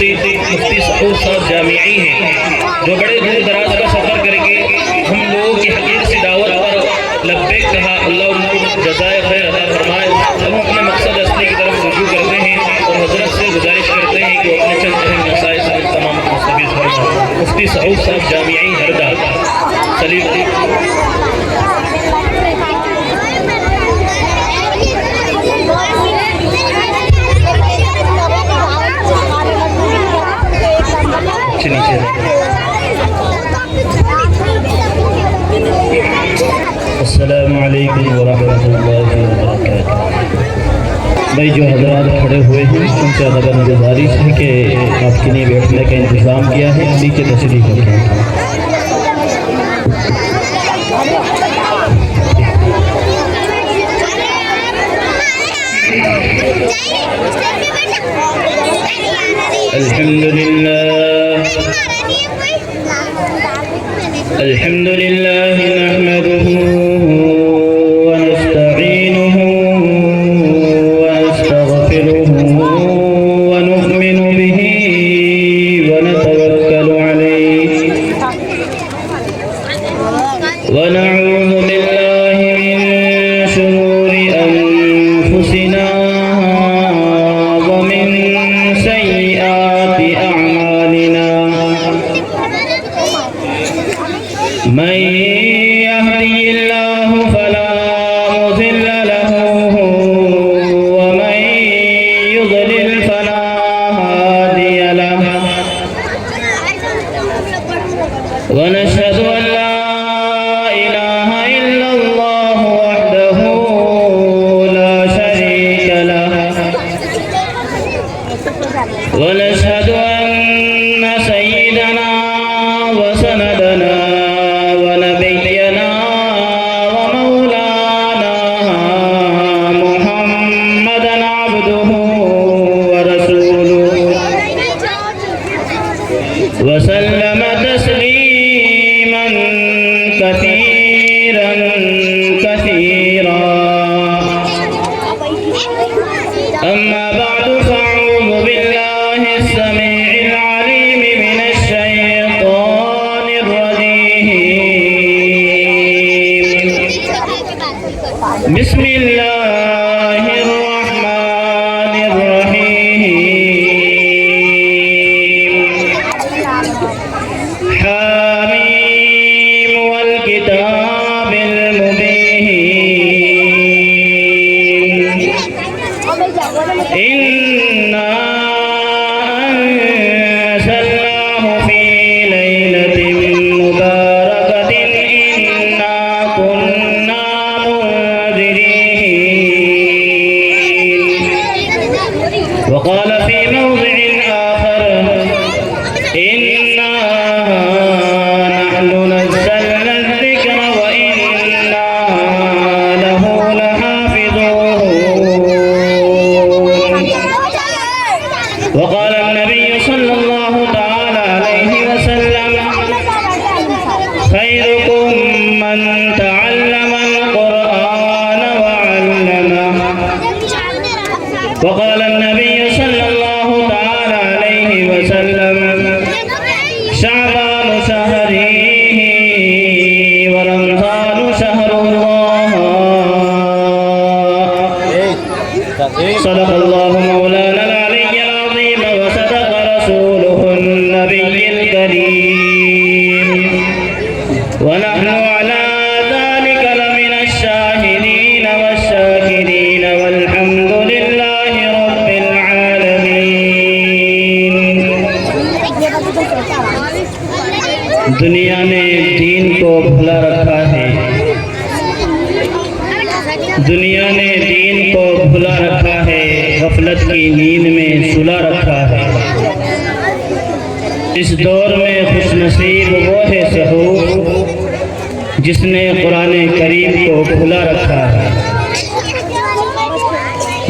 مفتی سعود صاحب جامعی ہیں، جو بڑے دور دراز کا سفر کر کے ہم لوگوں کی حقیقت سی دعوت پر لبیک کہا۔ اللہ ان کو جزائے خیر عطا فرمائے۔ ہم اپنے مقصد اصلی کی طرف رجوع کرتے ہیں اور حضرت سے گزارش کرتے ہیں کہ وہ اپنے چند اہم مسائل سے تمام مستفید فرمائیں۔ مفتی سعود صاحب جامعی ہردا سلیب السلام علیکم ورحمۃ اللہ وبرکاتہ۔ بھائی جو حضرات کھڑے ہوئے ہیں ان سے ادب گزارش ہے کہ آپ کے لیے بیٹھنے کا انتظام کیا ہے، نیچے تشریف رکھیں۔ الحمد لله نحمده ونستعينه ونستغفره ونؤمن به ونتوكل عليه ونعوذ بالله من شرور أنفسنا ومن سيئات أعمالنا، من يهدي الله فلا مضل له ومن يضلل فلا هادي له، ونشهد أن لا إله إلا الله وحده لا شريك له، ونشهد أن سيدنا وسندنا ونبينا ومولانا محمدا عبده ورسوله وسلم تسليما كثيرا كثيرا، أما بعد فأعوذ بالله السميع العليم من الشيطان الرجيم، بسم الله الرحمن الرحيم، حاميم والكتاب المبين، إنا أنزلناه في ليلة مباركة إنا كنا منذرين، وقال في موضع آخر إنا نحن نزلنا الذكر وإنا له لحافظون، وقال النبي صلى الله تعالى عليه وسلم خيركم من تعلم القرآن وعلمه، وقال النبي صلى الله تعالى عليه وسلم شعبان شهره ورمضان شهر الله، صدق الله مولانا العلي العظيم وصدق رسوله النبي الكريم، ونحن على ذلك لمن الشاهدين والشاكرين والحمد لله رب العالمين۔ دنیا نے دین کو بھلا رکھا ہے، دنیا نے دین کو بھلا رکھا ہے، غفلت کی نیند میں سلا رکھا ہے۔ اس دور میں خوش نصیب وہ ہے سحور جس نے قرآن کریم کو کھلا رکھا ہے۔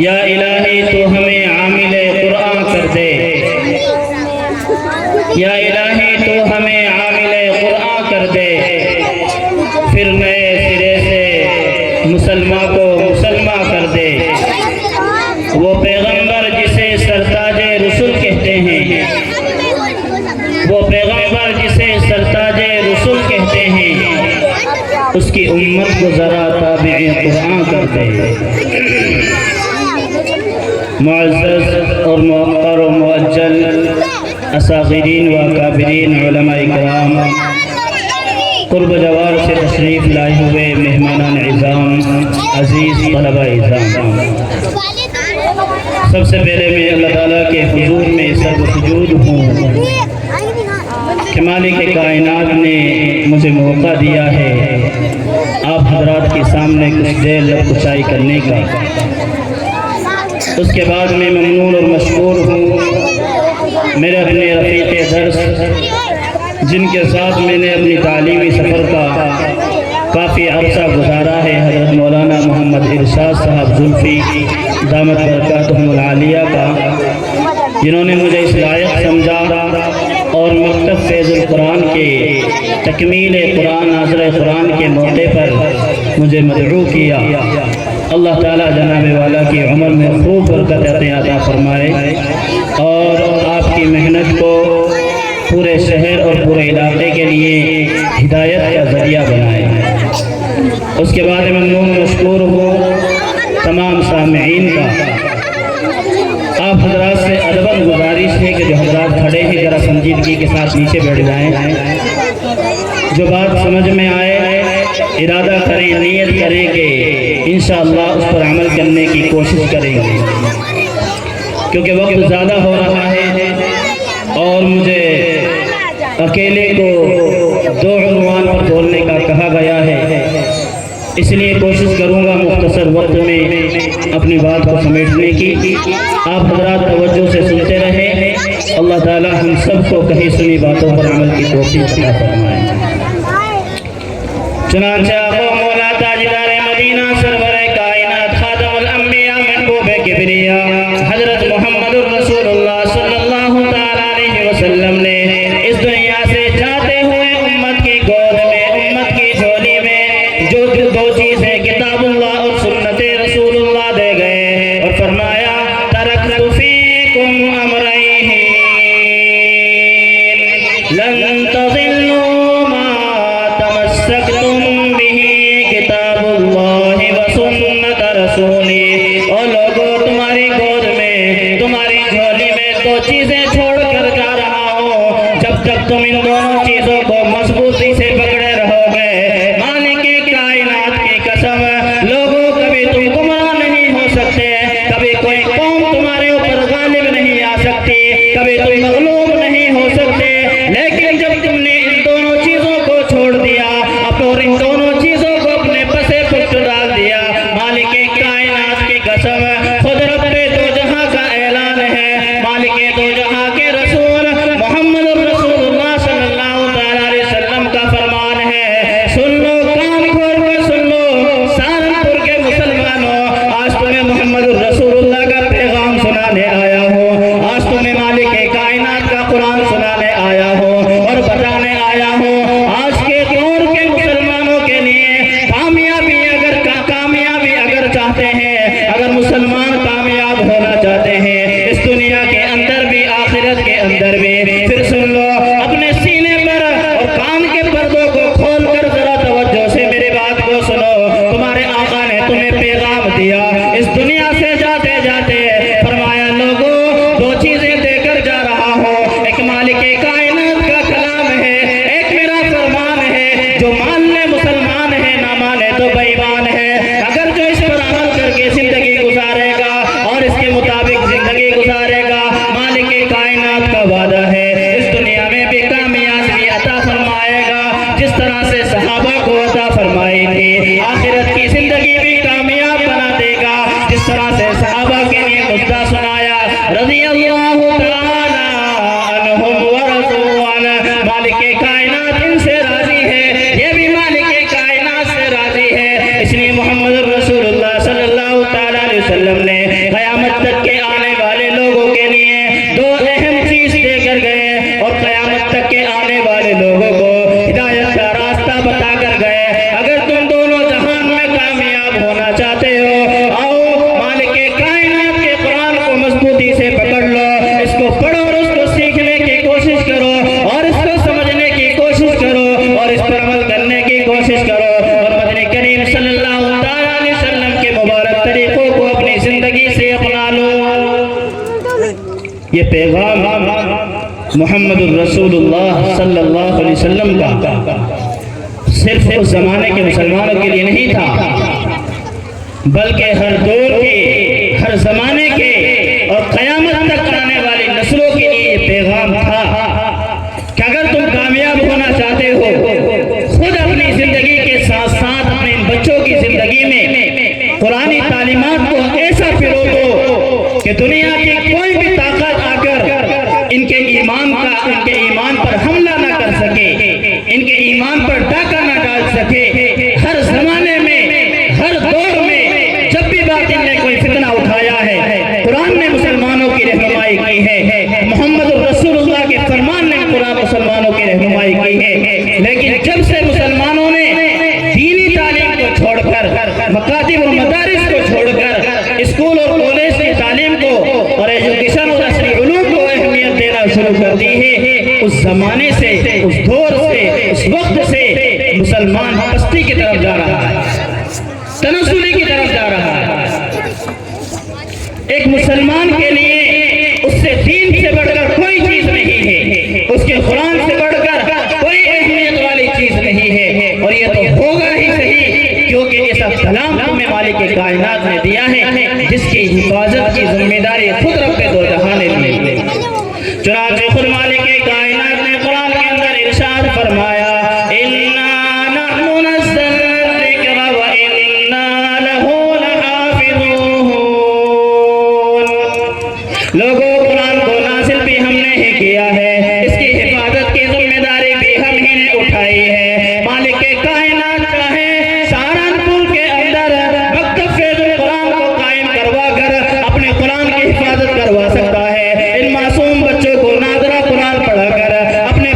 یا الہی تو ہمیں عامل قرآن کر دے، یا الہی تو ہمیں عامل قرآن کر دے، پھر نئے سرے سے مسلمان کو مسلمان کر دے۔ وہ پیغمبر جسے سرتاج رسول کہتے ہیں، اس کی امت کو ذرا تابع قرآن کر دے۔ معزز اور موقر و معجل اصاغرین و اکابرین علماء کرام، قرب جوار سے تشریف لائے ہوئے مہمانان عظام، عزیز طلبہ عظام، سب سے پہلے میں اللہ تعالیٰ کے حضور میں سر سجود ہوں کہ مالک کائنات نے مجھے موقع دیا ہے آپ حضرات کے سامنے کچھ دیر لب کشائی کرنے کا۔ اس کے بعد میں ممنون اور مشکور ہوں میرے اپنے رفیق درس جن کے ساتھ میں نے اپنی تعلیمی سفر کا کافی عرصہ گزارا ہے، حضرت مولانا محمد ارشاد صاحب زلفی دامت برکاتہم العالیہ کا، جنہوں نے مجھے اس لائق سمجھا اور مکتب فیض القرآن کے تکمیل قرآن ناظر قرآن کے موقع پر مجھے مدعو کیا۔ اللہ تعالیٰ جناب والا کی عمر میں خوب برکت عطا فرمائے اور آپ کی محنت کو پورے شہر اور پورے علاقے کے لیے ہدایت کا ذریعہ بنائے۔ اس کے بعد ممنون مشکور ہوں تمام سامعین کا۔ آپ حضرات سے ادباً گزارش ہے کہ جو حضرات کھڑے ہیں ذرا سنجیدگی کے ساتھ نیچے بیٹھ جائیں، جو بات سمجھ میں آئے ارادہ کریں، نیت کریں کہ انشاءاللہ اس پر عمل کرنے کی کوشش کریں گے، کیونکہ وقت زیادہ ہو رہا ہے اور مجھے اکیلے کو 2 عنوان پر بولنے کا کہا گیا ہے، اس لیے کوشش کروں گا مختصر وقت میں اپنی بات کو سمیٹنے کی۔ آپ حضرات توجہ سے سنتے رہیں، اللہ تعالی ہم سب کو کہی سنی باتوں پر عمل کی توفیق عطا فرمائے۔ چنانچہ مولا تاجدار مدینہ سرور کائنات خاتم الانبیاء محبوب کبریا حضرت محمد رسول اللہ صلی اللہ تعالی علیہ وسلم نے اس دنیا سے جاتے ہوئے امت کی گود میں، امت کی جھولی میں جو 2 چیزیں کتاب اللہ اور سنت رسول اللہ دے گئے اور فرمایا ترکت فیکم امرین لن تضلوا ما تمسکتم بہ کتاب اللہ و سنت رسولی۔ اور لوگوں تمہاری گود میں، تمہاری جھولی میں 2 چیزیں چھوڑ کر جا رہا ہوں، جب تک تم ان دونوں چیزوں کو مضبوطی سے پکڑے رہو گے، مالک کائنات کی قسم لوگوں کبھی تم گمراہ نہیں ہو سکتے، کبھی کوئی قوم تمہارے اوپر غالب نہیں آ سکتی، کبھی تم مغلوب نہیں ہو سکتے، لیکن جب تم نے ان دونوں چیزوں کو چھوڑ دیا، اور ان دونوں چیزوں کو اپنے پسے پشت ڈال دیا، مالک کائنات کی قسم خود رب دو جہاں کا اعلان ہے، مالک دو جہاں کے رسول محمد رسول اللہ صلی اللہ تعالی علیہ وسلم کا فرمان ہے، سن لو، کان کھول کر سن لو سہارنپور کے مسلمانوں، آج تمہیں محمد رسول اللہ کا پیغام سنانے آیا ہوں، آج تمہیں مالک کائنات کا قرآن سنانے آیا ہوں اور بتانے آیا ہوں، آج کے دور کے مسلمانوں کے لیے کامیابی اگر چاہتے ہیں، اگر مسلمان کامیاب ہونا چاہتے ہیں اس دنیا کے اندر بھی آخرت کے اندر بھی، پھر سن لو، اپنے سینے پر اور کان کے پردوں کو کھول کر ذرا توجہ سے میری بات کو سنو۔ تمہارے آقا نے تمہیں پیغام دیا، اس دنیا سے جاتے جاتے فرمایا لوگوں 2 چیزیں دے کر جا رہا ہوں، ایک مالک کائنات کا کلام ہے، ایک میرا فرمان ہے، جو مان لے مسلمان ہے، نہ مانے تو بے ایمان ہے، اگر جو اس پر عمل کر کے زندگی گزارے گا اور اس کے مطابق زندگی گزارے گا، مالک کائنات کا وعدہ ہے اس دنیا میں بھی کامیابی عطا فرمائے گا، جس طرح سے صحابہ کو عطا فرمائی تھی، آخرت کی زندگی بھی کامیاب بنا دے گا، جس طرح سے صحابہ کے لیے قصہ سنایا رضی اللہ تعالی عنہم ورضوا عنہ، مالک کائنات ان سے راضی ہے، یہ بھی مالک کائنات سے راضی ہے، اس لیے محمد رسول اللہ صلی اللہ تعالی علیہ وسلم نے قیامت تک کے آنے والے لوگوں کے لیے 2 اہم چیز دے کر گئے اور قیامت تک کے آنے والے لوگوں کو ہدایت کا راستہ بتا کر گئے، اگر تم دونوں جہان میں کامیاب ہونا چاہتے ہو، آؤ مالک کائنات کے قرآن کو مضبوطی سے پکڑ یہ پیغام محمد الرسول اللہ صلی اللہ علیہ وسلم کا صرف اس زمانے کے مسلمانوں کے لیے نہیں تھا، بلکہ ہر دور کے، ہر زمانے کے اور قیامت تک آنے والی نسلوں کے لیے یہ پیغام تھا کہ اگر تم کامیاب ہونا چاہتے ہو، خود اپنی زندگی کے ساتھ ساتھ اپنے بچوں کی زندگی میں قرآنی تعلیمات کو ایسا پرو دو کہ دنیا کی کوئی بھی طاقت آ کر ان کے ایمان پر حملہ نہ کر سکے، ان کے ایمان پر ڈاکہ نہ ڈال سکے۔ ہر زمانے میں، ہر دور میں جب بھی باطل نے کوئی فتنہ اٹھایا ہے، قرآن نے مسلمانوں کی رہنمائی کی ہے، محمد الرسول اللہ کے فرمان نے قرآن مسلمانوں کی رہنمائی کی ہے۔ لیکن جب سے مسلمانوں نے دینی تعلیم کو چھوڑ کر، مکاتب اور مدارس کو چھوڑ کر، اسکول اور کالج کی تعلیم کو اور ایجوکیشن اور عصری علوم کو اہمیت دینا شروع کر دی ہے، اس زمانے سے، اس دور سے، اس وقت سے مسلمان پستی کی طرف جا رہا ہے، تنزلی کی طرف جا رہا ہے۔ ایک مسلمان کے لیے اس سے دین سے بڑھ کر کوئی چیز نہیں ہے، اس کے قرآن سے بڑھ کر کوئی اہمیت والی چیز نہیں ہے، اور یہ تو ہوگا ہی صحیح، کیونکہ یہ سب سلام تمہیں مالک کائنات نے دیا ہے، جس کی حفاظت کی ذمہ داری خود رب دو جہاں نے لی۔ چنانچہ خود مالک کائنات نے قرآن کے اندر ارشاد فرمایا، اِنَّا نَحْنُ نَزَّلْنَا الذِّكْرَ وَإِنَّا لَهُ لَحَافِظُونَ۔ لوگوں، قرآن کو نازل بھی ہم نے ہی کیا ہے، اس کی حفاظت کی ذمہ داری بھی ہم ہی نے اٹھائی ہے۔ مالک کائنات چاہے سہارنپور کے اندر مکتب فیض القرآن کو قائم کروا کر اپنے قرآن کی حفاظت کروا سکتا ہے، ان معصوم بچوں کو نادرہ قرآن پڑھا کر اپنے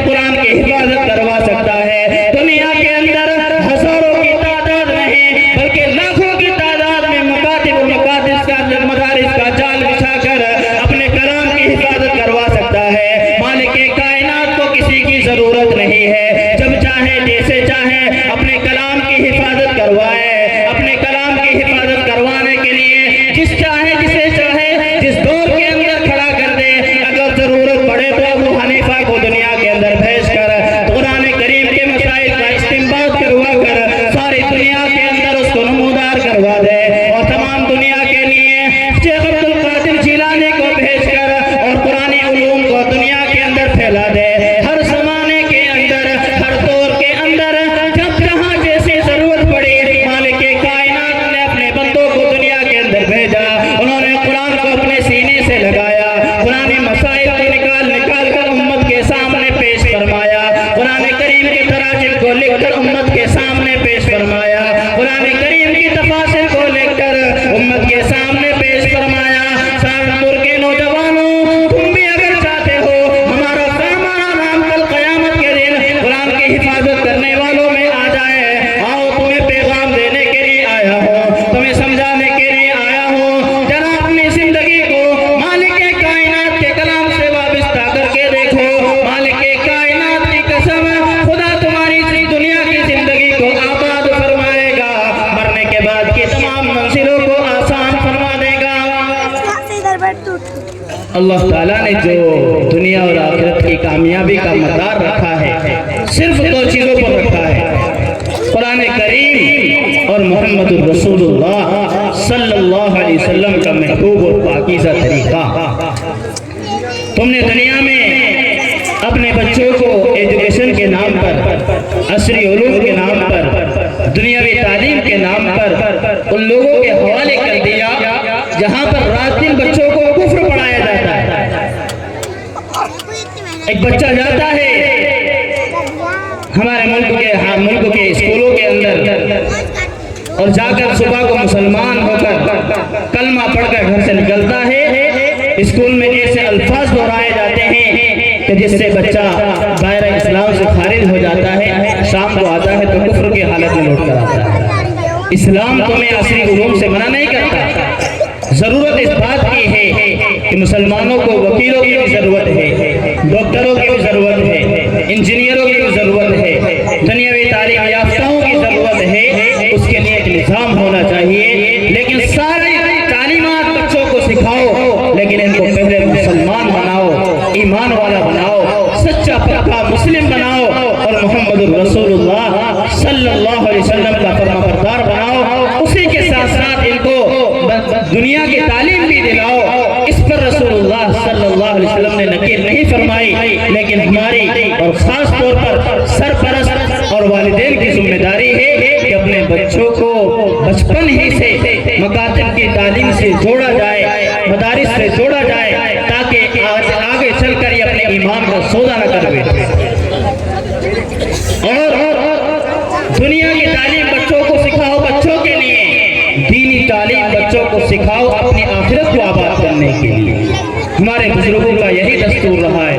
قرآن کی حفاظت کروا سکتا ہے۔ دنیا کے اندر ہزاروں کی تعداد نہیں بلکہ لاکھوں کی تعداد میں مکاتب و مدارس کا جال بچھا کر اپنے کلام کی حفاظت کروا سکتا ہے۔ مالک کائنات کو کسی کی ضرورت نہیں ہے، جب چاہے جیسے چاہے اپنے کلام کی حفاظت کروائے، اپنے کلام کی حفاظت کروانے کے لیے جس چاہے جسے چاہے جس دور کے اندر کھڑا کر دے۔ اگر ضرورت پڑے تو ابو حنیفہ کو دنیا کے اندر بھیج کر قرآن کریم کے مسائل کا استنباط کروا کر ساری دنیا کے اندر اس کو نمودار کروا دے، اور تمام دنیا کے لیے شیخ عبد القادر جیلانی کو بھیج کر اور قرآنی علوم کو دنیا کے اندر پھیلا دے۔ ہر زمانے کے اندر، ہر دور کے اندر، جب جہاں جیسی ضرورت پڑی، مالک کائنات نے اپنے بندوں کو دنیا کے اندر بھیجا، انہوں نے قرآن کو اپنے سینے سے لگایا، قرآنی مسائل کو نکال کر امت کے سامنے پیش فرمایا، قرآن کریم کے تراجم کو لکھ کر امت کے سامنے پیش فرمایا، قرآن کریم کی تفاسیر کو لکھ کر امت کے سامنے پیش فرمایا۔ سہارنپور کے نوجوانوں، تم بھی اگر چاہتے ہو ہمارا نام کل قیامت کے دن قرآن کی حفاظت کرنے والوں میں آ جائے، آؤ تمہیں پیغام دینے کے لیے آیا ہوں، تمہیں سمجھانے کے لیے آیا ہوں۔ ذرا اپنی زندگی کو مالک کائنات کے کلام سے وابستہ کر کے دیکھو، مالک کائنات کی قسم، خدا تمہاری دنیا کی زندگی کو آباد فرمائے گا، مرنے کے بعد کی تمام منزلوں کو آسان فرما دے گا۔ اللہ تعالیٰ نے جو دنیا اور آخرت کی کامیابی کا مدار رکھا ہے، صرف دو چیزوں پر رکھا ہے، قرآن کریم اور محمد الرسول اللہ صلی اللہ علیہ وسلم کا محبوب اور پاکیزہ طریقہ۔ تم نے دنیا میں اپنے بچوں کو ایجوکیشن کے نام پر، عصری علوم کے نام پر، دنیاوی تعلیم کے نام پر ان لوگوں کے حوالے کر دیا جہاں پر رات دن بچوں کو کفر پڑھایا جاتا ہے۔ ایک بچہ جاتا ہے ہمارے ملک کے اسکولوں کے اندر اور جا کر صبح کو مسلمان ہو کر کلمہ پڑھ کر گھر سے نکلتا ہے، اسکول میں ایسے الفاظ دہرائے جاتے ہیں کہ جس سے بچہ دائرہ اسلام سے خارج ہو جاتا ہے، شام کو آتا ہے تو کفر کی حالت میں لوٹ کر آتا ہے۔ اسلام تمہیں عصری علوم سے منع نہیں کرتا، ضرورت اس بات کی ہے کہ مسلمانوں کو وکیلوں کی بھی ضرورت ہے، ڈاکٹروں کی بھی ضرورت ہے، انجینئروں کی بھی ضرورت ہے، دنیاوی تعلیم یافتاؤں کی ضرورت ہے، اس کے لیے ایک نظام ہونا چاہیے۔ لیکن ساری تعلیمات بچوں کو سکھاؤ، لیکن ان کو پہلے مسلمان دنیا کی تعلیم بھی دلاؤ، اس پر رسول اللہ صلی اللہ علیہ وسلم نے نکیر نہیں فرمائی، لیکن ہماری اور خاص طور پر سرپرست اور والدین کی ذمہ داری ہے کہ اپنے بچوں کو بچپن ہی سے مکاتب کی تعلیم سے جوڑا جائے، مدارس سے جوڑا جائے، تاکہ آگے چل کر یہ اپنے ایمان کا سودا نہ کر بیٹھے۔ اور دنیا کی تعلیم بچوں کو سکھاؤ بچوں کے لیے، دینی تعلیم بچوں کو سکھاؤ اپنی آخرت کو آباد کرنے کے لیے۔ ہمارے بزرگوں کا یہی دستور رہا ہے۔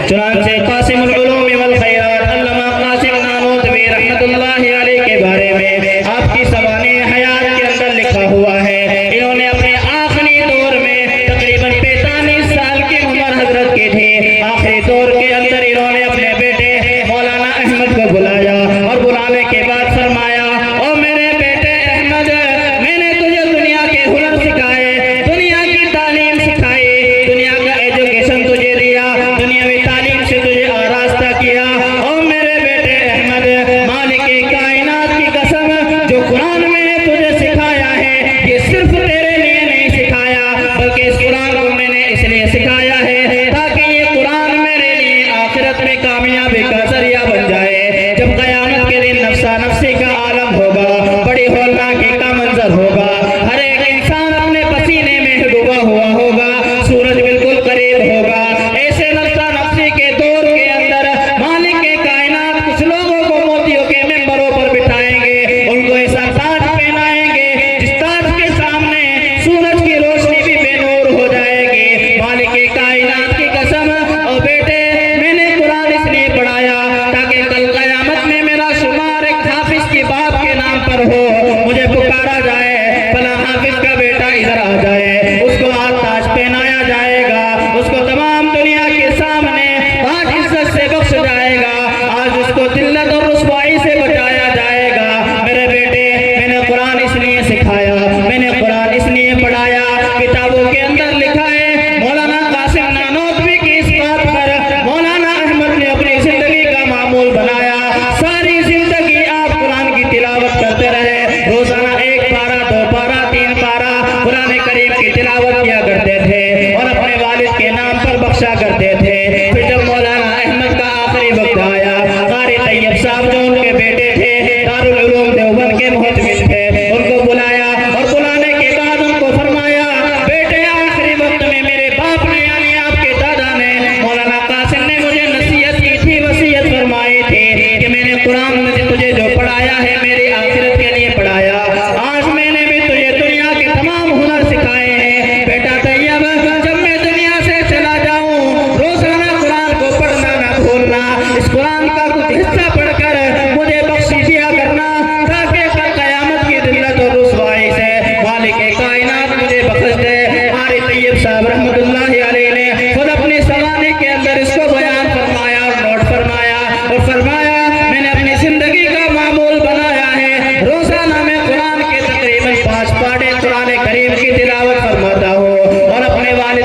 چنانچہ قاسم العلوم والخیرات علامہ قاسم نانوتوی رحمت اللہ علیہ کے بارے میں آپ کی سوانح حیات کے اندر لکھا ہوا ہے، انہوں نے اپنے آخری دور میں تقریباً 45 سال کی عمر حضرت کی تھی، آخری دور کے اندر انہوں نے اپنے بیٹے مولانا احمد کو بلایا اور بلانے کے بعد فرمایا، او میرے بیٹے احمد، میں نے تجھے دنیا کے ہنر سکھائے، دنیا کی تعلیم سکھائی، دنیا کا ایجوکیشن تجھے دیا، دنیاوی تعلیم سے تجھے آراستہ کیا، او میرے بیٹے احمد، مالک کائنات کی قسم، جو قرآن میں نے تجھے سکھایا ہے یہ صرف تیرے لیے نہیں سکھایا، بلکہ اس قرآن کو میں نے اس لیے سکھایا ہے تاکہ یہ قرآن میرے لیے آخرت میں کامیابی کا ذریعہ بن جائے۔ جب قیامت کے دن نفسا نفسی کا عالم ہوگا، بڑی ہولناکی کا منظر ہوگا، ہر ایک انسان اپنے پسینے میں ڈوبا ہوا ہوگا، سورج بالکل قریب ہوگا، ایسے نفسا نفسی کے دور کے اندر مالک کے کائنات کچھ لوگوں کو موتیوں کے ممبروں پر بٹھائیں گے، ان کو ایسا تاج پہنائیں گے جس تاج کے سامنے سورج کی روشنی بھی بے نور ہو جائے گی۔ مالک کے کائنات کی قسم، اور بیٹے میں نے قرآن اس لیے پڑھایا تاکہ کل قیامت میں میرا شمار ایک حافظ کی باپ کے نام پر ہو، مجھے پکارا جائے، فلاں حافظ کا بیٹا ادھر آ جائے، اس کو آج تاج پہنایا جائے گا، اس کو تمام دنیا کے سامنے آج عزت سے بخش جائے گا، آج اس کو ذلت اور رسوائی سے بچایا جائے گا۔ میرے بیٹے میں نے قرآن اس لیے سکھایا، میں نے قرآن اس لیے پڑھایا، کتابوں کے اندر لکھا ہے، مولانا قاسم نانوتوی کی اس بات پر مولانا احمد نے اپنی زندگی کا معمول بنایا، ساری زندگی آپ قرآن کی تلاوت کرتے رہے، روزانہ 1 پارہ 2 پارہ 3 پارہ قرآن کریم کی تلاوت کیا کرتے تھے اور اپنے والد کے نام پر بخشا کرتے تھے۔ پھر جب مولانا احمد کا آخری وقت آیا، قاری طیب صاحب جو ان کے بیٹے تھے، دارالعلوم دیوبند کے محتمل تھے، ان کو بلایا اور بلانے کے بعد ان کو فرمایا، بیٹے آخری وقت میں میرے باپ نے یعنی آپ کے دادا نے مولانا قاسم نے مجھے نصیحت کی تھی، وصیت فرمائی تھی کہ میں نے قرآن میں تجھے جو پڑھایا ہے میری آخرت کے لیے پڑھایا، آج میں نے بھی تجھے دنیا کے تمام ہنر سکھائے ہیں۔ بیٹا طیب، جب میں دنیا سے چلا جاؤں روزانہ قرآن کو پڑھنا نہ بھولنا، اس قرآن کا کچھ حصہ پڑھ کر مجھے بخشی دیا کرنا تاکہ کل قیامت کی ذلت اور رسوائی سے مالک کائنات مجھے بخش دے۔ قاری طیب صاحب رحمت اللہ علیہ نے خود اپنی سوانح کے اندر اس کو بیان فرمایا اور نوٹ فرمایا اور فرمایا، میں نے اپنی زندگی کا معمول بنایا ہے، روزانہ میں قرآن کے تقریباً 5 پارے قرآن کریم کی تلاوت فرماتا ہوں اور اپنے والد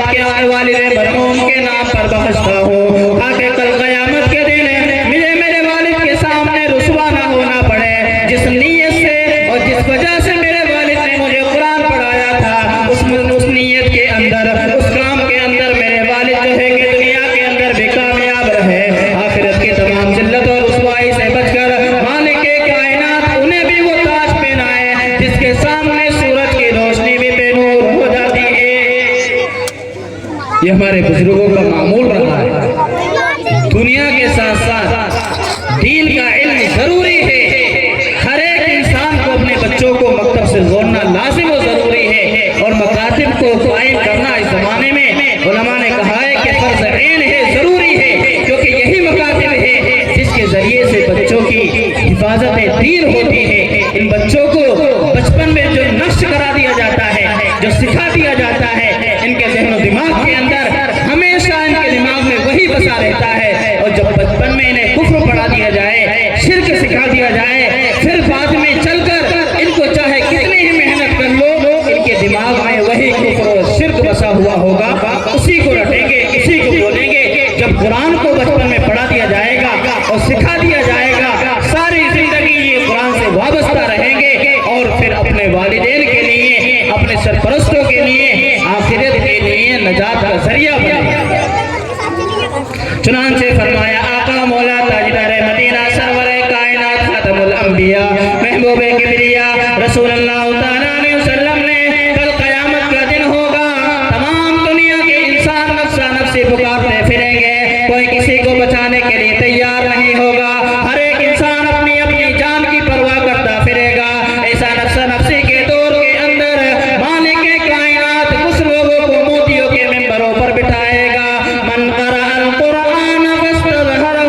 مرحوم کے نام پر بخشتا ہوں تاکہ کل قیامت کے دن مجھے میرے والد کے سامنے رسوا نہ ہونا پڑے۔ جس نیت سے اور جس وجہ سے میرے والد نے مجھے قرآن پڑھایا تھا، اس نیت کے اندر، اس کام کے اندر میرے والد جو ہے کہ دنیا کے اندر بھی کامیاب رہے، آخرت کی تمام ذلت اور رسوائی سے بچ کر مالک کائنات انہیں بھی وہ تاج پہنائے جس کے سامنے سورج کی روشنی بھی بے نور ہو جاتی ہے۔ یہ ہمارے بزرگوں کا معمول رہا ہے۔ دنیا کے ساتھ ساتھ دین کا علم ضروری ہے، ہر ایک انسان کو اپنے بچوں کو مکتب سے جوڑنا لازم و ضروری ہے، اور مکاتب کو قائم کرنا اس زمانے میں علماء نے کہا ہے کہ فرض عین ہے، ضروری ہے، کیونکہ یہی مکاتب ہے جس کے ذریعے سے بچوں کی حفاظت دین ہوتی ہے۔ ان بچوں کو بچپن میں جو نقش کرا دیا جاتا ہے، جو سکھا دیا جاتا ہے، ان کے ذہن و دماغ کے اندر ہمیشہ ان کے دماغ میں وہی بسا رہتا ہے، اور جب بچپن میں انہیں کفر پڑھا دیا جائے، شرک سکھا دیا جائے، پھر بعد میں چل کر ان کو چاہے کتنی ہی محنت کر لو، ان کے دماغ میں وہی کفر و شرک بسا ہوا ہوگا، اسی کو رٹیں گے، اسی کو بولیں گے۔ جب قرآن کو بچپن میں پڑھا دیا جائے گا اور سکھا دیا جائے گا، ساری زندگی یہ قرآن سے وابستہ رہیں گے، اور پھر اپنے والدین کے لیے، اپنے سرپرستوں کے نجات کا ذریعہ بنے۔ چنانچہ فرمایا آقا مولا تاجدار مدینہ سرور کائنات خاتم الانبیاء محبوب کبریا رسول اللہ تعالیٰ علیہ وسلم نے کل قیامت کا دن ہوگا، تمام دنیا کے انسان نفسا نفسی پکارتے پھریں گے، کوئی کسی کو بچانے کے لیے تیار نہیں ہوگا، ہر ایک انسان اپنی اپنی جان کی پرواہ کرتا پھرے گا۔ ایسا نفسا نفسی کے دور کے اندر مالک کائنات کچھ لوگوں کو موتیوں کے ممبروں پر بٹھائے گا، من قرأ القرآن فاستظہرہ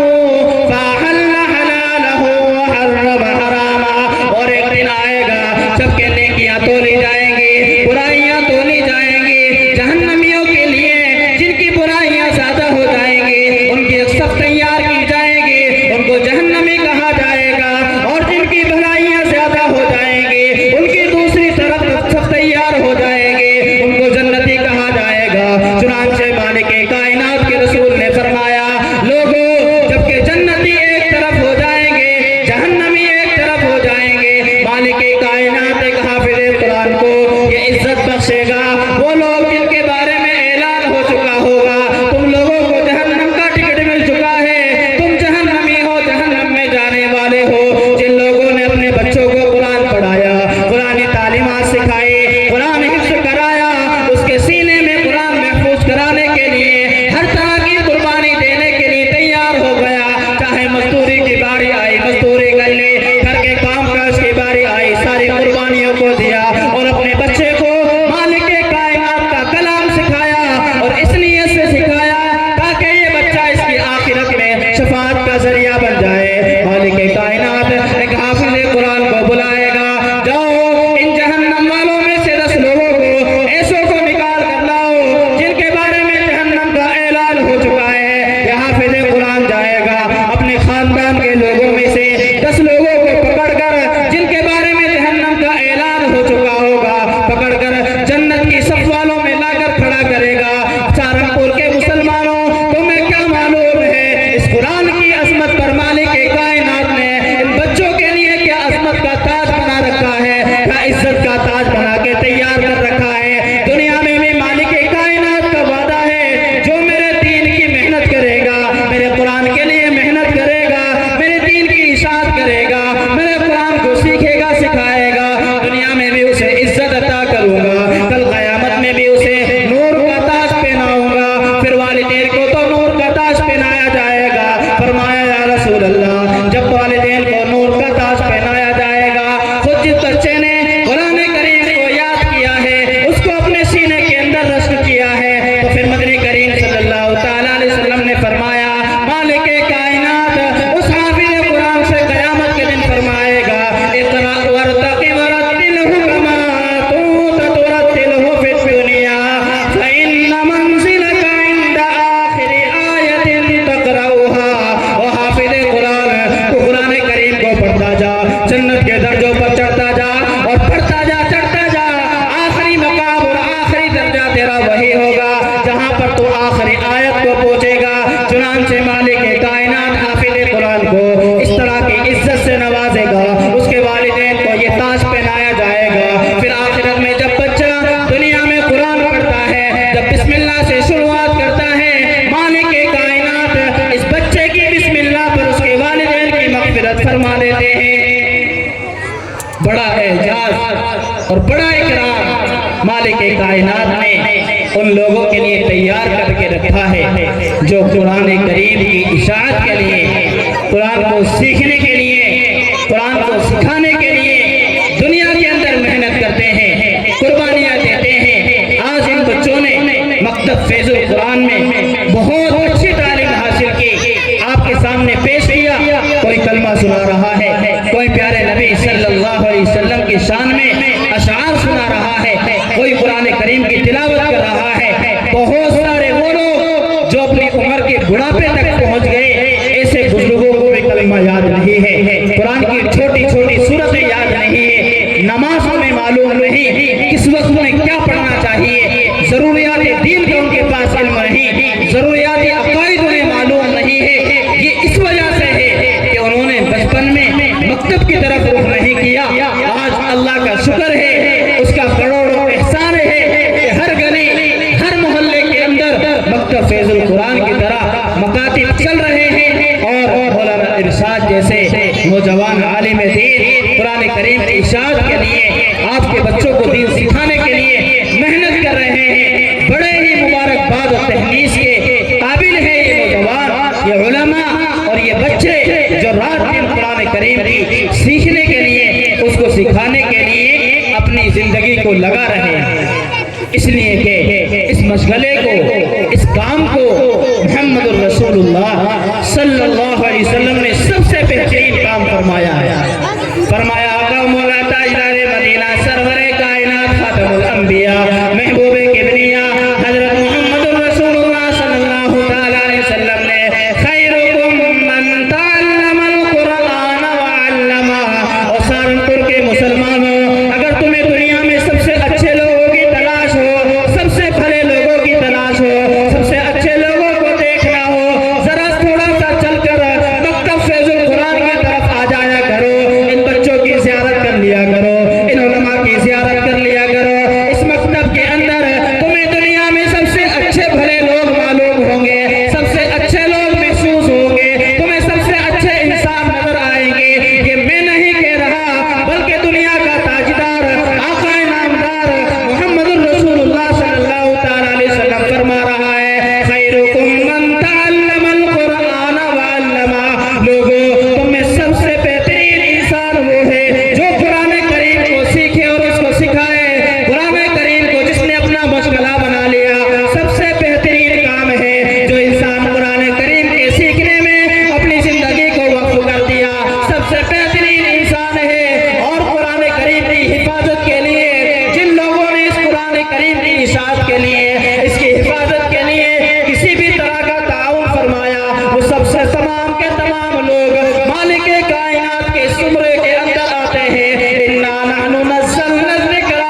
فاحل حلالہ وحرم حرامہ۔ اور ایک دن آئے گا جب کہ نیکیاں تولی جائیں گی، برائیاں تولی جائیں گی، جہنمیوں کے لیے جن کی برائیاں زیادہ ہو جائیں گی ان کی ایک صف تیار کی جائے گی، ان کو جہنمی کہا جائے گا، اور جن کی بھلائیاں زیادہ ہو جائیں گی ان کی دوسری طرف صف تیار ہو جائے گی، ان کو جنتی کہا جائے گا۔ چنانچہ مالک کائنات کے رسول نے فرمایا لوگوں جب کہ جنتی ایک طرف ہو جائیں گے، جہنمی ایک طرف ہو جائیں گے، مالک کائنات ایک حافظ قرآن کو یہ عزت بخشے گا، وہ لوگ جن کے بارے میں اعلان ہو چکا ہوگا تم لوگوں کو جہنم کا ٹکٹ مل چکا ہے، تم جہنمی ہو، جہنم میں جانے والے ہو، جن لوگوں نے اپنے بچوں کو قرآن پڑھایا، قرآن تعلیمات سکھائی، قرآن حفظ کرایا، اس کے سینے میں قرآن محفوظ کرانے کے لیے ہر طرح کی قربانی دینے کے لیے تیار ہو گیا، چاہے مزدوری کی باری آئی مزدوری کر لی، گھر کے کام کاج کی باری آئی ساری قربانیوں کو دیا، اور اپنے بچے کو مالک کائنات کا کلام سکھایا، اور اس نیت سے سکھایا تاکہ یہ بچہ اس کی آخرت میں شفاعت کا ذریعہ بن جائے۔ مالک کائنات ایک حافظ قرآن کو بلائے گا، جاؤ ان جہنم والوں میں سے 10 لوگوں کو ایسوں کو نکال کر لاؤ جن کے بارے میں جہنم کا اعلان ہو چکا ہے۔ یہ حافظ قرآن جائے گا اپنے خاندان کے لوگوں میں سے 10 لوگوں کو پکڑ کر جن کے بارے میں جہنم کا اعلان ہو چکا ہوگا، پکڑ کر جنت کی صف والوں میں لا کر کھڑا کرے گا۔ سہارنپور کے مسلمانوں تمہیں کیا معلوم ہے اس قرآن کی عظمت پر مالک کائنات نے ان بچوں کے لیے کیا عظمت کا تاج بنا رکھا ہے، کیا عزت کا تاج بنا کے تیار کر رکھا ہے۔ دنیا میں بھی مالک کائنات کا وعدہ ہے جو میرے دین کی محنت کرے گا، میرے قرآن کے لیے محنت کرے گا، میرے دین کی اشاعت کرے گا، میرے قرآن کو سیکھے گا سکھائے گا، دنیا میں بھی اسے عزت عطا کروں گا، کل قیامت میں بھی اسے نور کا تاج پہناؤں گا، پھر والدین کو تو نور کا تاج پہنایا جائے گا۔ فرمایا یا رسول اللہ جب والدین کو نور کا تاج پہنایا جائے گا، خود جس بچے نے قرآن کریم کو یاد کیا ہے اس کو اپنے سینے کے اندر رسم کیا ہے، تو پھر مدنی کریم صلی اللہ تعالیٰ علیہ وسلم نے فرمایا مالک کائنات اس حافظ قرآن سے قیامت کے دن فرمائے گا اقرأ وارتقِ ورتلہ کما كنت ترتلہ فی الدنیا فإن منزلک عند آخر آیۃ تقرأها۔ وہ حافظ قرآن تو قرآن کریم کو پڑھتا جا، جنت کے درجوں پر چڑھتا جا، اور پڑھتا جا چڑھتا جا، آخری مقام اور آخری درجہ تیرا وہی ہوگا جہاں پر تو آخری آیت کو پہنچے گا۔ چنانچہ مالک کائنات حافظ قرآن کو اس طرح کی عزت سے نوازے گا، اس کے والدین کو یہ تاج پہنایا جائے گا۔ پھر آخرت میں جب بچہ دنیا میں قرآن پڑھتا ہے، جب بسم اللہ سے شروعات کرتا ہے، مالک کائنات اس بچے کی بسم اللہ پر اس کے والدین کی مغفرت فرما دیتے ہیں۔ بڑا اعزاز اور بڑا اکرام مالک کائنات نے ان لوگوں کے لیے تیار کر کے رکھا ہے جو قرآن کریم کی اشاعت کے لیے، قرآن کو سیکھنے کے لیے، قرآن کو سکھانے کے لیے دنیا کے اندر محنت کرتے ہیں، قربانیاں دیتے ہیں۔ آج ان بچوں نے مکتب فیض القرآن میں بہت اچھی تعلیم حاصل کی، آپ کے سامنے پیش کیا، کوئی کلمہ سنا رہا ہے، کوئی پیارے نبی صلی اللہ علیہ وسلم کی شان میں اشعار سنا رہا ہے، کوئی قرآن کریم کی تلاوت کر رہا ہے۔ بہت سارے وہ لوگ جو اپنی عمر کے بڑھاپے تک پہنچ گئے، ایسے بزرگوں کو بھی کلمہ یاد نہیں ہے، قرآن کی چھوٹی چھوٹی صورتیں یاد نہیں ہے، نماز میں معلوم نہیں کس وقت میں کیا پڑھنا چاہیے، ضروریات دین کا ان کے پاس علم نہیں، ضروریات عقائد انہیں معلوم نہیں ہے۔ یہ اس وجہ سے ہے کہ انہوں نے بچپن میں مکتب کی طرف رخ نہیں کیا۔ آج اللہ کا شکر ہے، اس کا کروڑوں احسان ہے کہ ہر گلی ہر محلے کے تحدیث کے قابل ہیں یہ نوجوان، یہ علماء اور یہ بچے جو رات دن قرآن کریم کی سیکھنے کے لیے، اس کو سکھانے کے لیے اپنی زندگی کو لگا رہے ہیں۔ اس لیے کہ اس مشغلے کو، اس کام کو محمد الرسول اللہ صلی اللہ علیہ وسلم نے سب سے بہترین کام فرمایا ہے۔ فرمایا آقا مولا تاجدار مدینہ، سرور کائنات، خاتم الانبیاء، محبوب کبریا حضرت محمد الرسول اللہ صلی اللہ تعالی علیہ وسلم نے خیرکم من تعلم القرآن وعلمہ۔ اور سہارنپور کے مسلمانوں، اگر تمہیں دنیا میں سب سے اچھے لوگوں کی تلاش ہو، سب سے بھلے لوگوں کی تلاش ہو، سب سے اچھے لوگوں کو دیکھنا ہو، ذرا تھوڑا سا چل کر مکتب فیض القرآن کی طرف آ جایا کرو، ان بچوں کی زیارت کر لیا کرو، ان علماء کی زیارت کر لیا کرو۔ اس مکتب کے اندر تمہیں دنیا میں سب سے اچھے بھلے لوگ معلوم ہوں گے، سب سے اچھے لوگ محسوس ہوں گے، تمہیں سب سے اچھے انسان نظر آئیں گے۔ یہ میں نہیں کہہ رہا، بلکہ دنیا کا تاجدار، آقا نامدار محمد الرسول اللہ صلی اللہ تعالی علیہ وسلم فرما رہا ہے، خیرکم من تعلم القرآن وعلمہ۔ لوگوں، تم میں سب سے بہترین انسان وہ ہے جو قرآن کریم کو سیکھے اور اس کو سکھائے۔ قرآن کریم کو جس نے اپنا مشغلہ بنا لیا، سب سے بہترین کام ہے جو انسان قرآن کریم کے سیکھنے میں اپنی زندگی کو وقف کر دیا، سب سے بہترین انسان ہے۔ اور قرآن کریم کی حفاظت کے لیے جن لوگوں نے اس قرآن کریم کی اشاعت کے لیے، اس کی حفاظت کے لیے کسی بھی طرح کا تعاون فرمایا، وہ سب سے تمام کے تمام لوگ مالک کائنات کے زمرے کے اندر آتے ہیں۔ اِنَّا نَحْنُ نَزَّلْنَا الذِّكْرَ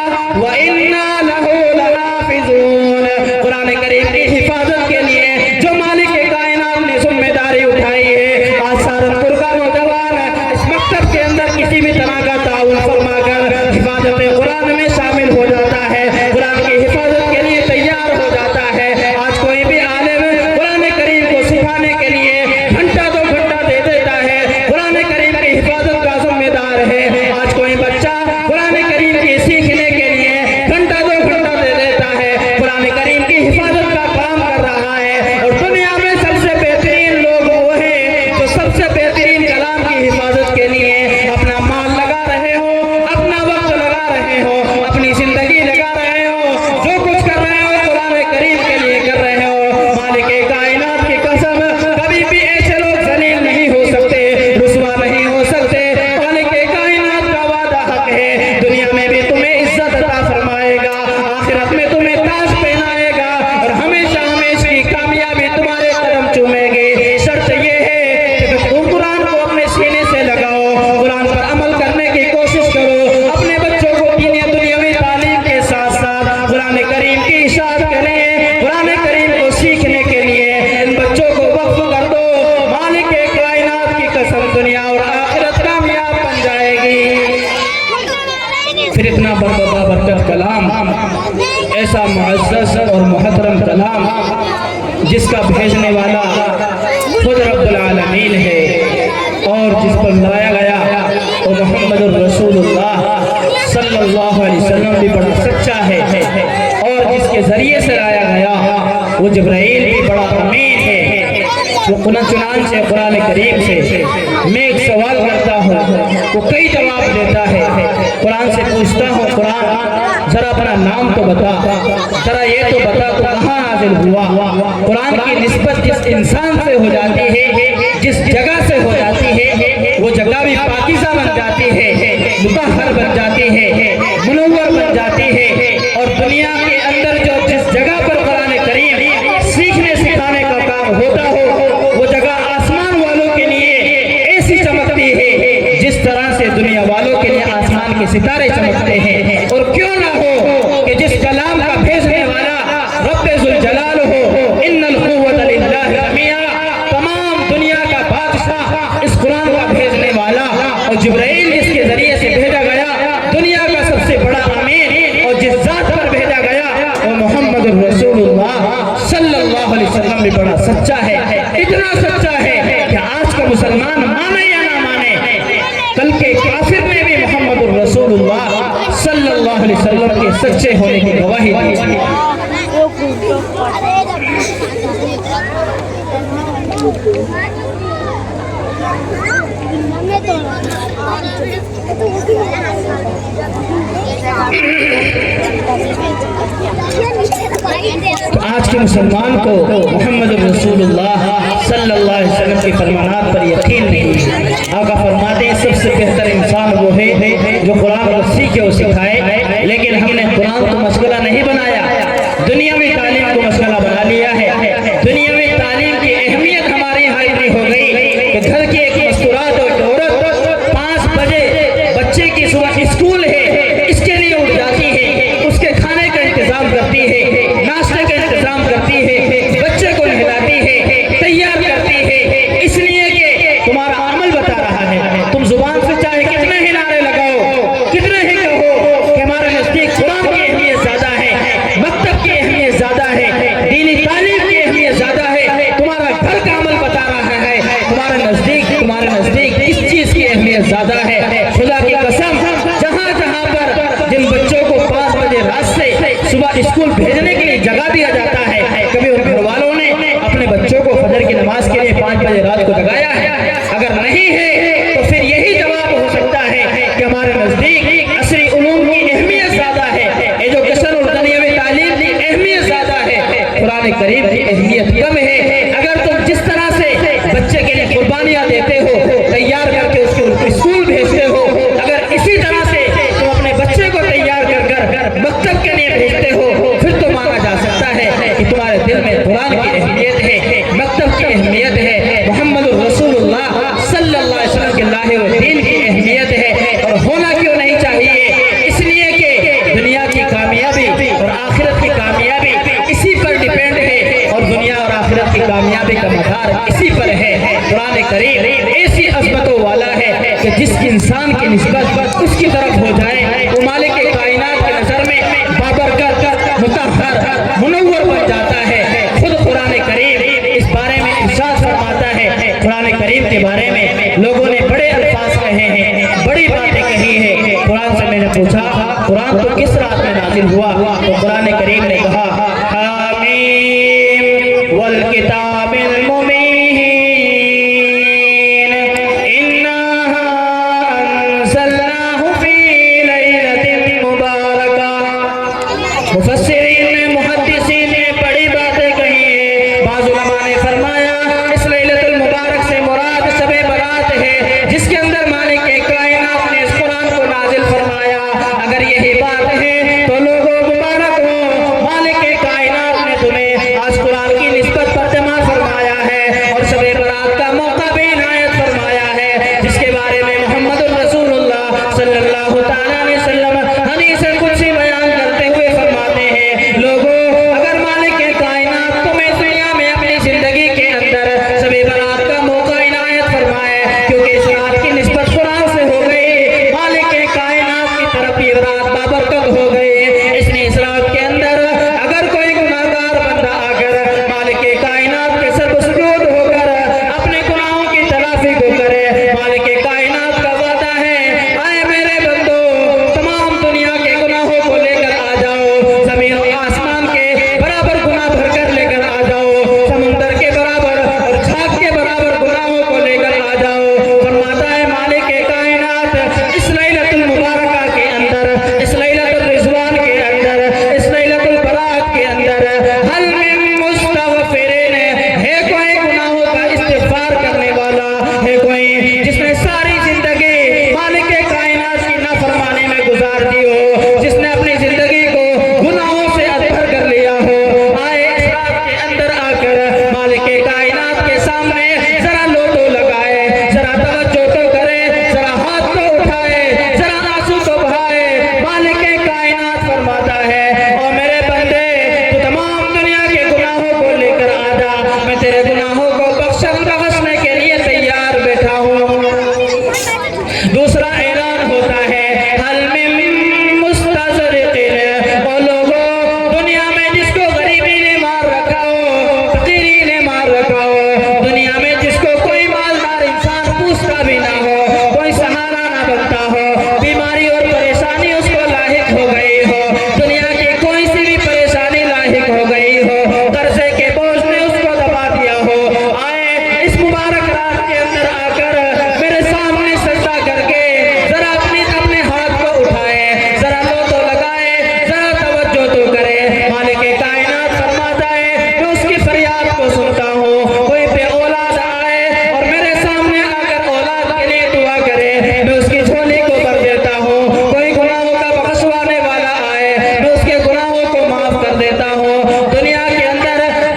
وَإِنَّا لَهُ لَحَافِظُونَ۔ قرآن کریم کی حفاظت کے لیے جو مالک کائنات نے ذمہ داری اٹھائی ہے، آج سہارنپور کا نوجوان اس مکتب کے اندر کسی بھی طرح کا تعاون فرما کر حفاظت قرآن میں شامل ہو جاتا ہے، قرآن کی حفاظت کے لیے تیار ہو جاتا ہے۔ آج کوئی بھی عالم قرآن کریم کو سکھانے کے لیے گھنٹہ دو گھنٹہ دے دیتا ہے، قرآن کریم کی حفاظت کا ذمہ دار ہے۔ آج کوئی بچہ قرآن کریم کی سیکھنے کے لیے گھنٹہ دو گھنٹہ دے دیتا ہے، قرآن کریم کی حفاظت کا کام کر رہا ہے۔ اور دنیا میں سب سے بہترین لوگ وہ ہیں جو سب سے بہترین کلام کی حفاظت کے لیے اپنا مال لگا رہے ہو، اپنا وقت لگا رہے ہو، اپنی زندگی لگا رہے ہو، جو کچھ کر رہے ہو قرآن کریم کے لیے کر رہے ہو۔ مالک کائنات کی قسم، کبھی بھی ایسے لوگ ذلیل نہیں ہو سکتے، رسوا نہیں ہو سکتے۔ مالک کائنات کا وعدہ حق ہے، دنیا میں بھی تمہیں عزت عطا فرمائے گا، آخرت میں تمہیں تاج پہنائے گا، اور ہمیشہ ہمیشہ کی کامیابی تمہارے قدم چومے گی۔ شرط یہ ہے کہ تم قرآن کو اپنے سینے سے لگاؤ، قرآن پر عمل کرنے کی کوشش کرو، اپنے بچوں کو دینی دنیاوی تعلیم کے ساتھ ساتھ قرآن کریم کی اشاعت کریں، قرآن کریم کو سیکھنے کے لیے ان بچوں کو وقف کر دو۔ مالک کائنات کی قسم، دنیا اور آخرت کامیاب بن جائے گی۔ پھر اتنا بابرکت کلام، ایسا معزز اور محترم کلام جس کا بھیجنے والا خود رب العالمین ہے اور جس پر لایا گیا وہ محمد الرسول اللہ صلی اللہ علیہ وسلم بھی بڑا سچا ہے، اور جس کے ذریعے سے لایا گیا وہ جبرائیل بھی بڑا امین ہے۔ وہ چنانچہ قرآن کریم سے میں ایک سوال کرتا ہوں، وہ کئی جواب دیتا ہے۔ قرآن سے پوچھتا ہوں، قرآن ذرا اپنا نام تو بتا، ذرا یہ تو بتا تو کہاں نازل ہوا۔ قرآن کی نسبت جس انسان سے ہو جاتی ہے، جس جگہ سے ہو جاتی ہے، وہ جگہ بھی پاکیزہ بن جاتی ہے، مطہر بن جاتی ہے، منور بن جاتی ہے۔ اور دنیا کے اندر جو جس جگہ پر قرآن کریم سیکھنے سکھانے کا کام ہوتا ہو، وہ جگہ آسمان والوں کے لیے ایسی چمکتی ہے جس طرح سے دنیا والوں کے لیے آسمان کے ستارے چمکتے ہیں۔ اور کیوں نہ ہو کہ جس کلام کا بھیجنے والا رب ذوالجلال ہو، ان القوت للہ جميعا، تمام دنیا کا بادشاہ اس قرآن کا بھیجنے والا، اور جبرائیل جس کے ذریعے سے بھیجا گیا، دنیا کا سب سے بڑا امین، اور جس ذات پر بھیجا گیا وہ محمد الرسول اللہ صلی اللہ علیہ وسلم بھی بڑا سچا ہے۔ اتنا سچا ہے کہ آج کا مسلمان مانے یا نہ مانے، کل کے کافر نے بھی محمد الرسول اللہ صلی اللہ علیہ وسلم کے سچے ہونے کی گواہی دی۔ آج کے مسلمان کو محمد رسول اللہ صلی اللہ علیہ وسلم کی فرمانات پر یقین نہیں. آقا فرماتے ہیں سب سے بہتر انسان وہ ہے جو قرآن کو سیکھے اور سکھائے. لیکن ہم نے قرآن کو مشغلہ نہیں بنایا, دنیاوی تعلیم کو مشغلہ بنا لیا ہے. دنیاوی تعلیم کی اہمیت ہمارے یہاں اتنی ہو گئی کہ گھر کی ایک مستورات اور عورت 5 بجے بچے کی صبح اسکول ہے اس کے لیے اٹھ جاتی ہے, اس کے کھانے کا انتظام کرتی ہے, ناشتے کا انتظام کرتی ہے, بچے کو نہلاتی ہے, تیار کرتی ہے, اس لیے کہ تمہارا عمل بتا رہا ہے. تم زبان سے چاہے کتنے ہی نعرے لگاؤ, کتنے ہی کہو کہ ہمارے نزدیک قرآن کی اہمیت زیادہ ہے, مکتب کی اہمیت زیادہ ہے, دینی تعلیم کی اہمیت زیادہ ہے, تمہارا گھر کا عمل بتا رہا ہے تمہارے نزدیک اس چیز کی اہمیت زیادہ ہے. خدا کی قسم جہاں جہاں پر جن بچوں کو 5 بجے رات سے صبح اسکول بھیجنے کے لیے جگہ دیا جاتا ہے, کبھی ان گھر والوں نے اپنے بچوں کو فجر کی نماز کے لیے 5 بجے رات کو جگایا ہے؟ اگر نہیں ہے تو پھر یہی جواب ہو سکتا ہے کہ ہمارے نزدیک عصری علوم کی اہمیت زیادہ ہے, ایجوکیشن اور دنیاوی تعلیم کی اہمیت زیادہ ہے, قرآن کریم کی اہمیت کم ہے. اگر تم جس طرح سے بچے کے لیے قربانیاں دیتے ہو, تیار کر کے اس کو اسکول بھیجتے ہو, اگر اسی طرح سے تم اپنے بچے کو تیار کر کر مکتب کے لیے بھیجتے ہو, پھر تو مانا جا سکتا ہے کہ تمہارے دل میں قرآن کی اہمیت ہے, مکتب کی اہمیت ہے, محمد رسول اللہ صلی اللہ علیہ وسلم کے لاہ و دین کی اہمیت ہے. اور ہونا کیوں نہیں چاہیے؟ اس لیے کہ دنیا کی کامیابی اور آخرت کی کامیابی اسی پر ڈیپینڈ ہے, اور دنیا اور آخرت کی کامیابی کا مدار اسی پر ہے. قرآن کریم ایسی عظمتوں والا ہے کہ جس انسان کی نسبت اس کی طرف ہو جائے وہ مالک کائنات کی نظر میں بابرکت, مطہر, منور بن جاتا ہے. خود قرآن کریم اس بارے میں ارشاد فرماتا ہے. قرآن کریم کے بارے میں لوگوں نے بڑے الفاظ کہے ہیں, بڑی باتیں کہی ہیں. قرآن سے میں نے پوچھا قرآن تو کس رات میں نازل ہوا؟ تو قرآن کریم نے کہا حامیم والکتاب المبین انا انزلناہ فی لیلۃ مبارکہ. مفسرین نے, محدثین نے بڑی باتیں کہی ہیں. بعض علماء نے فرمایا اس لیلۃ المبارک سے مراد شب برات ہے, جس کے اندر مالک کائنات نے اس قرآن کو نازل فرمایا. اگر یہی بات ہے تو لوگوں مبارک ہو,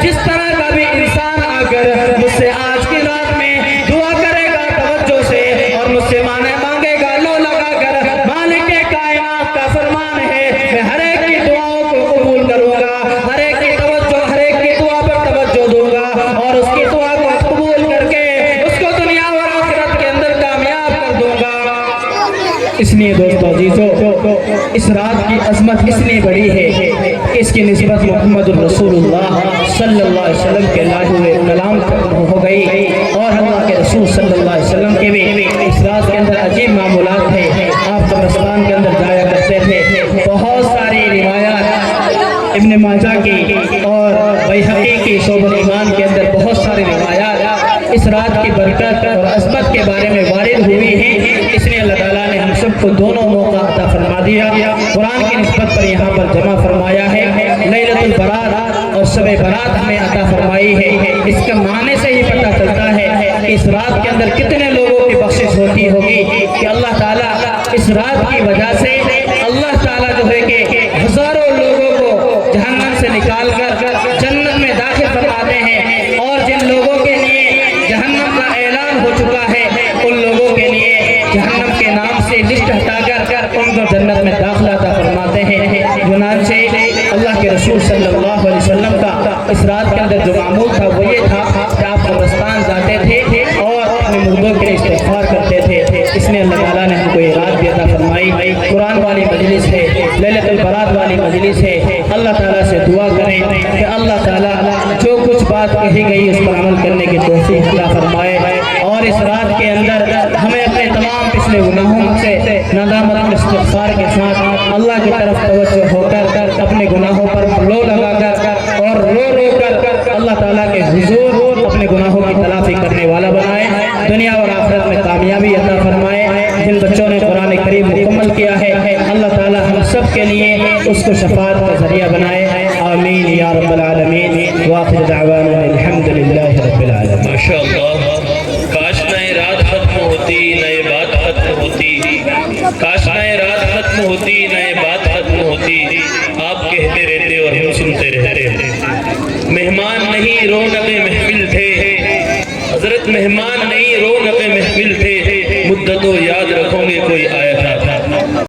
جس طرح کا بھی انسان آ کر مجھ سے آج کی رات میں دعا کرے گا توجہ سے اور مجھ سے مانگے گا لو لگا کر، مالک کائنات کا فرمان ہے میں ہر ایک کی دعاؤں کو قبول کروں گا، ہر ایک کی توجہ، ہر ایک کی دعا پر توجہ دوں گا اور اس کی دعا کو قبول کر کے اس کو دنیا اور آخرت کے اندر کامیاب کر دوں گا۔ اس لیے دوستو عزیزو، اس رات کی عظمت اس لیے بڑی ہے کہ اس کی نسبت محمد الرسول اللہ صلی اللہ علیہ وسلم کے لائے ہوئے کلام ہو گئی، اور اللہ کے رسول صلی اللہ علیہ وسلم کے بھی اس رات کے اندر عجیب معمولات تھے۔ آپ قبرستان کے اندر جایا کرتے تھے، بہت ساری روایات ابن ماجہ کی اور بیہقی کی شعب الایمان کے اندر بہت ساری روایات اس رات کی برکت اور عظمت کے بارے میں وارد ہوئی ہیں۔ اس لیے اللہ تعالیٰ نے ہم سب کو دونوں موقع عطا فرما دیا، قرآن کی نسبت پر یہاں پر جمع فرمایا ہے، لیلۃ البرات اور شب برات ہمیں عطا فرمائی ہے۔ اس کے معنی سے ہی پتہ چلتا ہے کہ اس رات کے اندر کتنے لوگوں کی بخشش ہوتی ہوگی کہ اللہ تعالیٰ اس رات کی وجہ سے اللہ تعالیٰ جو ہے کہ ہزاروں لوگوں کو جہنم سے نکال کر جنت میں داخل فرماتے ہیں، اور جن لوگوں کے لیے جہنم کا اعلان ہو چکا ہے ان لوگوں کے لیے جہنم کے نام سے لسٹ ہٹا کر ان کو جنت میں داخلہ عطا فرماتے ہیں۔ چنانچہ اللہ کے رسول صلی اللہ علیہ وسلم کا اس رات کے اندر جو معمول تھا وہ یہ تھا کہ آپ قبرستان جاتے تھے اور اپنے مردوں کے لیے استغفار کرتے تھے۔ اس لیے اللہ تعالیٰ نے ہم کو یہ رات بھی عطا فرمائی۔ قرآن والی مجلس ہے، لیلۃ البرات والی مجلس ہے۔ اللہ تعالیٰ سے دعا کریں کہ اللہ تعالیٰ جو کچھ بات کہی گئی اس پر عمل کرنے کی توفیق عطا فرمائے، اور اس رات کے اندر ہمیں اپنے تمام پچھلے گناہوں سے ندامت اور استغفار کے ساتھ اللہ کی طرف توجہ ہو کر اپنے گناہوں پر لو لگا کر اور رو کر اللہ تعالیٰ کے حضور اپنے گناہوں کی تلافی کرنے والا بنائے، دنیا اور آخرت میں کامیابی عطا فرمائے۔ جن بچوں نے قرآن کریم مکمل کیا ہے اللہ تعالیٰ ہم سب کے لیے اس کو شفاعت کا ذریعہ بنائے، آمین یا رب العالمین۔ وآخر دعوانا الحمدللہ رب العالمین۔ ماشاءاللہ، کاش نئے رات ختم ہوتی نئے بات ختم ہوتی، کاش نئے رات ختم ہوتی نئے بات ختم ہوتی، آپ کہتے رہتے اور ہم سنتے رہتے۔ مہمان نہیں رونق محفل تھے، حضرت مہمان نہیں رونق محفل تھے، مدتوں یاد رکھو گے کوئی آیا تھا۔